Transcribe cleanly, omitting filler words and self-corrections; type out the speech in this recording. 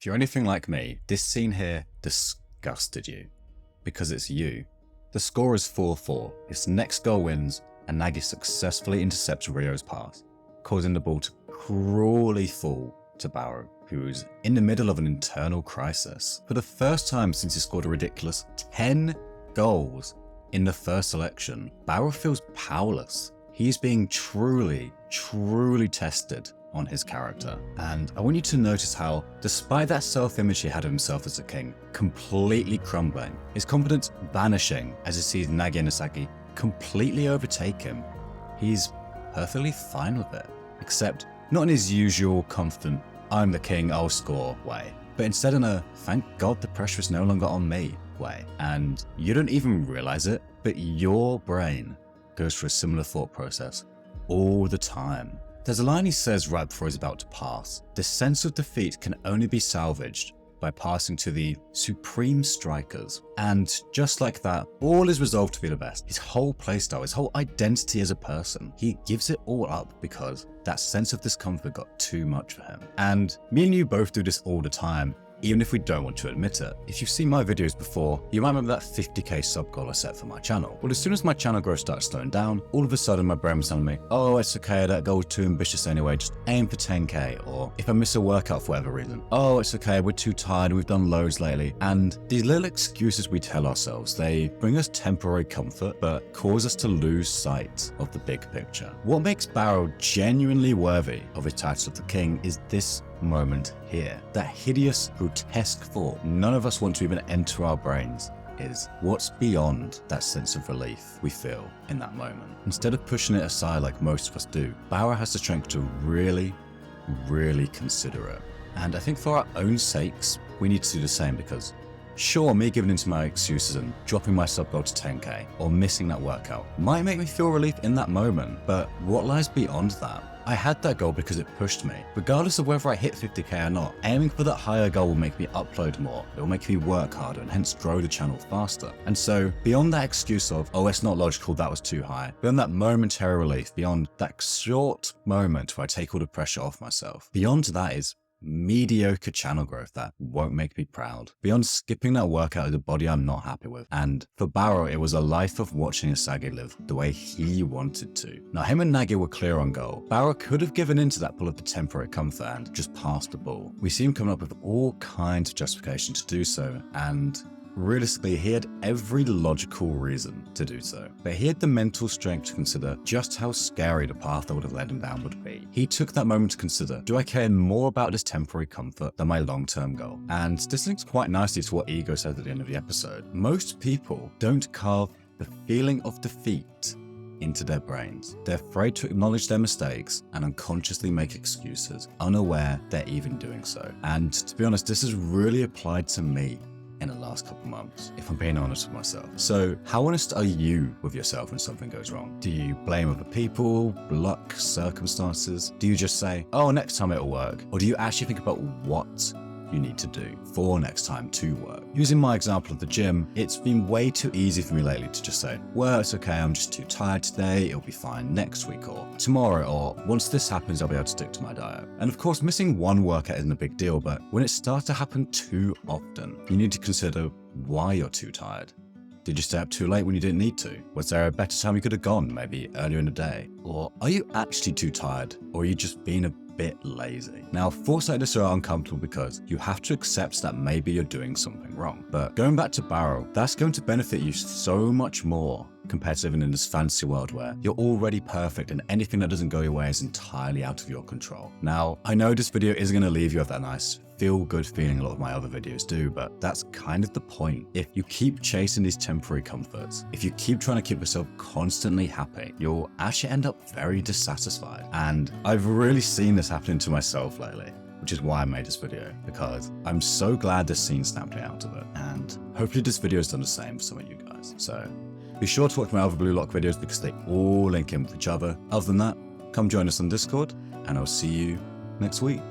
If you're anything like me, this scene here disgusted you. Because it's you. The score is 4-4, its next goal wins, and Nagi successfully intercepts Ryo's pass, causing the ball to cruelly fall to Barou, who's in the middle of an internal crisis. For the first time since he scored a ridiculous 10 goals in the first selection, Barou feels powerless. He's being truly tested on his character. And I want you to notice how, despite that self-image he had of himself as a king completely crumbling, his confidence vanishing as he sees Nagi and Isagi completely overtake him, he's perfectly fine with it. Except not in his usual confident, I'm the king, I'll score way, but instead in a thank God the pressure is no longer on me way. And you don't even realize it, but your brain goes through a similar thought process all the time. There's a line he says right before he's about to pass. The sense of defeat can only be salvaged by passing to the supreme strikers. And just like that, all is resolved to be the best. His whole playstyle, his whole identity as a person, he gives it all up because that sense of discomfort got too much for him. And me and you both do this all the time, even if we don't want to admit it. If you've seen my videos before, you might remember that 50k sub goal I set for my channel. Well, as soon as my channel growth started slowing down, all of a sudden my brain was telling me, oh, it's okay, that goal was too ambitious anyway, just aim for 10k. Or if I miss a workout for whatever reason, oh, it's okay, we're too tired, we've done loads lately. And these little excuses we tell ourselves, they bring us temporary comfort, but cause us to lose sight of the big picture. What makes Barou genuinely worthy of his title of the king is this moment here. That hideous, grotesque thought none of us want to even enter our brains is what's beyond that sense of relief we feel in that moment. Instead of pushing it aside like most of us do, Barou has the strength to really consider it. And I think for our own sakes, we need to do the same, because sure, me giving into my excuses and dropping my sub goal to 10k or missing that workout might make me feel relief in that moment, but what lies beyond that? I had that goal because it pushed me. Regardless of whether I hit 50k or not, aiming for that higher goal will make me upload more. It will make me work harder and hence grow the channel faster. And so beyond that excuse of, oh, it's not logical, that was too high, beyond that momentary relief, beyond that short moment where I take all the pressure off myself, beyond that is mediocre channel growth that won't make me proud. Beyond skipping that workout is a body I'm not happy with. And for Barou, it was a life of watching Isagi live the way he wanted to. Now, him and Nagi were clear on goal. Barou could have given in to that pull of the temporary comfort and just passed the ball. We see him coming up with all kinds of justification to do so, and realistically, he had every logical reason to do so, but he had the mental strength to consider just how scary the path that would have led him down would be. He took that moment to consider, do I care more about this temporary comfort than my long-term goal? And this links quite nicely to what Ego said at the end of the episode. Most people don't carve the feeling of defeat into their brains. They're afraid to acknowledge their mistakes and unconsciously make excuses, unaware they're even doing so. And to be honest, this has really applied to me in the last couple months, if I'm being honest with myself. So how honest are you with yourself when something goes wrong? Do you blame other people, luck, circumstances? Do you just say, oh, next time it'll work? Or do you actually think about what you need to do for next time to work? Using my example of the gym, it's been way too easy for me lately to just say, well, it's okay, I'm just too tired today, it'll be fine next week or tomorrow, or once this happens, I'll be able to stick to my diet. And of course, missing one workout isn't a big deal, but when it starts to happen too often, you need to consider why you're too tired. Did you stay up too late when you didn't need to? Was there a better time you could have gone, maybe earlier in the day? Or are you actually too tired, or are you just being a bit lazy? Now, thoughts like this are uncomfortable because you have to accept that maybe you're doing something wrong. But going back to Barou, that's going to benefit you so much more compared to living in this fantasy world where you're already perfect and anything that doesn't go your way is entirely out of your control. Now, I know this video isn't going to leave you with that nice feel-good feeling a lot of my other videos do, but that's kind of the point. If you keep chasing these temporary comforts, if you keep trying to keep yourself constantly happy, you'll actually end up very dissatisfied. And I've really seen this happening to myself lately, which is why I made this video, because I'm so glad this scene snapped me out of it. And hopefully this video has done the same for some of you guys. So be sure to watch my other Blue Lock videos because they all link in with each other. Other than that, come join us on Discord and I'll see you next week.